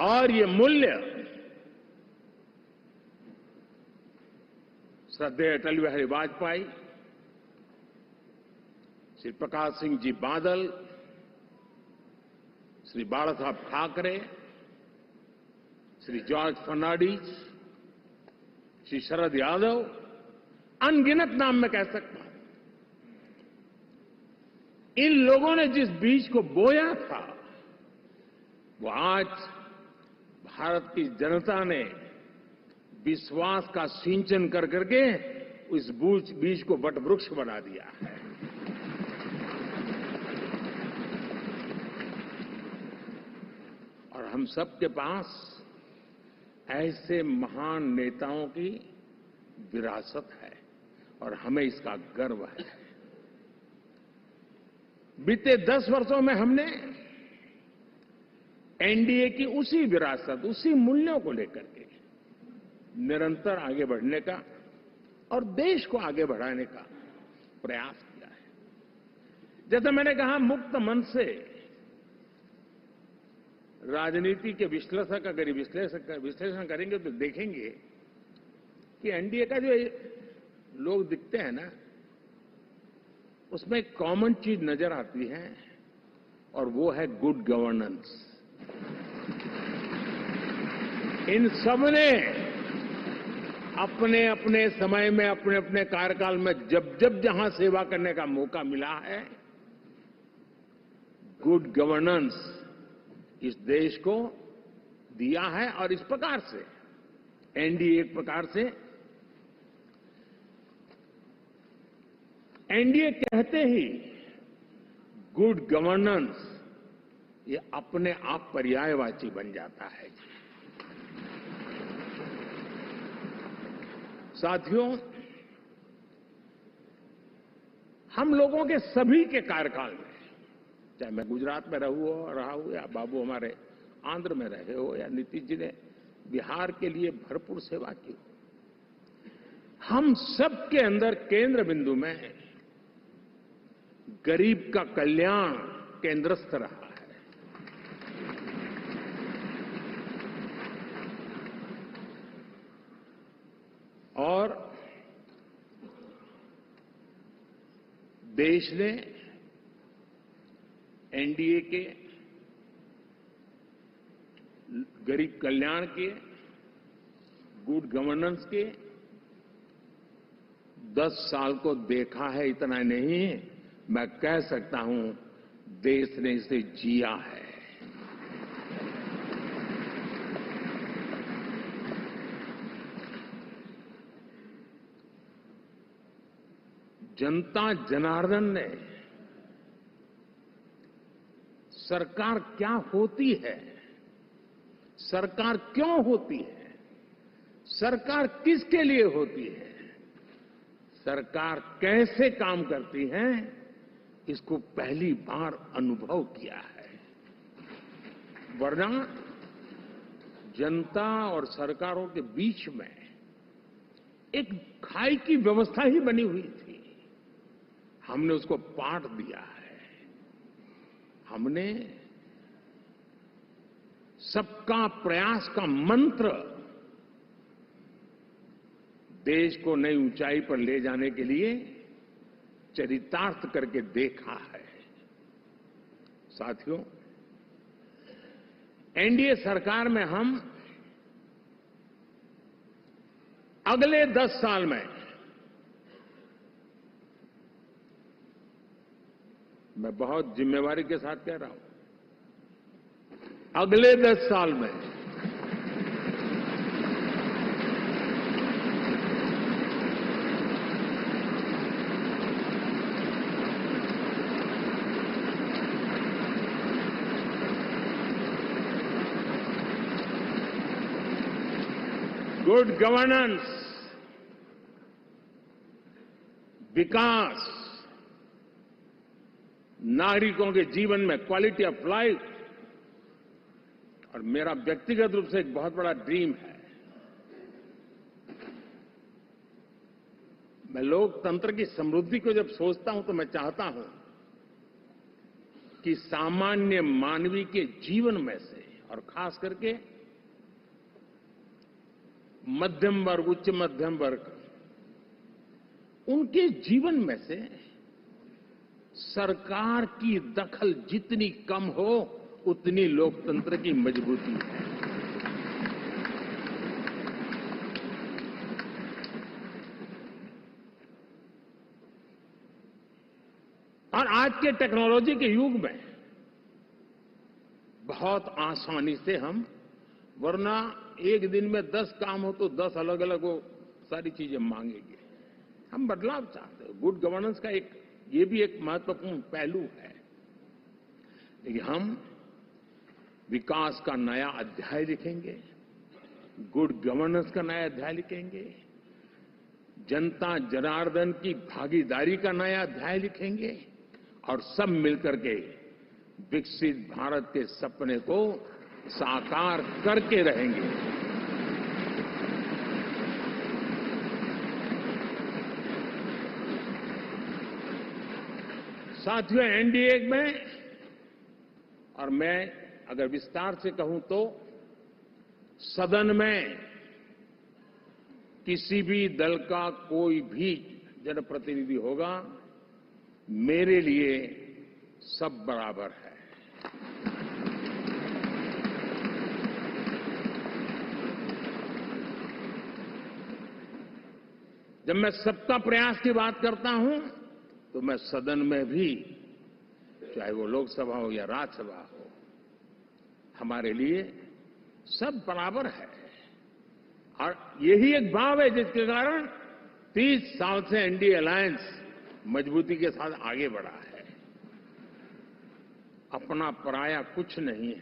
और ये मूल्य श्रद्धेय अटल बिहारी वाजपेयी, श्री प्रकाश सिंह जी बादल, श्री बाला साहब ठाकरे, श्री जॉर्ज फर्नांडिस, श्री शरद यादव, अनगिनत नाम मैं कह सकता हूं। इन लोगों ने जिस बीज को बोया था, वो आज भारत की जनता ने विश्वास का सिंचन कर करके उस बीज को वटवृक्ष बना दिया है। और हम सबके पास ऐसे महान नेताओं की विरासत है और हमें इसका गर्व है। बीते 10 वर्षों में हमने एनडीए की उसी विरासत, उसी मूल्यों को लेकर के निरंतर आगे बढ़ने का और देश को आगे बढ़ाने का प्रयास किया है। जैसे मैंने कहा, मुक्त मन से राजनीति के विश्लेषक अगर विश्लेषण करेंगे तो देखेंगे कि एनडीए का जो लोग दिखते हैं ना, उसमें एक कॉमन चीज नजर आती है और वो है गुड गवर्नेंस। इन सबने अपने अपने समय में, अपने अपने कार्यकाल में जब जब जहां सेवा करने का मौका मिला है, गुड गवर्नेंस इस देश को दिया है। और इस प्रकार से एनडीए एक प्रकार से, एनडीए कहते ही गुड गवर्नेंस ये अपने आप पर्यायवाची बन जाता है। साथियों, हम लोगों के सभी के कार्यकाल में, चाहे मैं गुजरात में रहा हूं या बाबू हमारे आंध्र में रहे हो या नीतीश जी ने बिहार के लिए भरपूर सेवा की, हम सबके अंदर केंद्र बिंदु में गरीब का कल्याण केंद्रस्थ रहा है। और देश ने एनडीए के गरीब कल्याण के, गुड गवर्नेंस के 10 साल को देखा है। इतना नहीं, मैं कह सकता हूं देश ने इसे जिया है। जनता जनार्दन ने सरकार क्या होती है, सरकार क्यों होती है, सरकार किसके लिए होती है, सरकार कैसे काम करती है, इसको पहली बार अनुभव किया है। वरना जनता और सरकारों के बीच में एक खाई की व्यवस्था ही बनी हुई थी। हमने उसको पाट दिया है। हमने सबका प्रयास का मंत्र देश को नई ऊंचाई पर ले जाने के लिए चरितार्थ करके देखा है। साथियों, एनडीए सरकार में हम अगले 10 साल में, मैं बहुत जिम्मेवारी के साथ कह रहा हूं, अगले 10 साल में गुड गवर्नेंस, विकास, नागरिकों के जीवन में क्वालिटी ऑफ लाइफ, और मेरा व्यक्तिगत रूप से एक बहुत बड़ा ड्रीम है, मैं लोकतंत्र की समृद्धि को जब सोचता हूं तो मैं चाहता हूं कि सामान्य मानवीय के जीवन में से, और खास करके मध्यम वर्ग, उच्च मध्यम वर्ग, उनके जीवन में से सरकार की दखल जितनी कम हो, उतनी लोकतंत्र की मजबूती है। और आज के टेक्नोलॉजी के युग में बहुत आसानी से हम, वरना एक दिन में 10 काम हो तो 10 अलग अलग वो सारी चीजें मांगेंगे। हम बदलाव चाहते हैं। गुड गवर्नेंस का ये भी एक महत्वपूर्ण पहलू है। लेकिन हम विकास का नया अध्याय लिखेंगे, गुड गवर्नेंस का नया अध्याय लिखेंगे, जनता जनार्दन की भागीदारी का नया अध्याय लिखेंगे और सब मिलकर के विकसित भारत के सपने को साकार करके रहेंगे। साथियों, एनडीए में, और मैं अगर विस्तार से कहूं तो सदन में किसी भी दल का कोई भी जनप्रतिनिधि होगा, मेरे लिए सब बराबर है। जब मैं सबका प्रयास की बात करता हूं, तो मैं सदन में भी, चाहे वो लोकसभा हो या राज्यसभा हो, हमारे लिए सब बराबर है। और यही एक भाव है जिसके कारण 30 साल से एनडीए अलायंस मजबूती के साथ आगे बढ़ा है। अपना पराया कुछ नहीं है।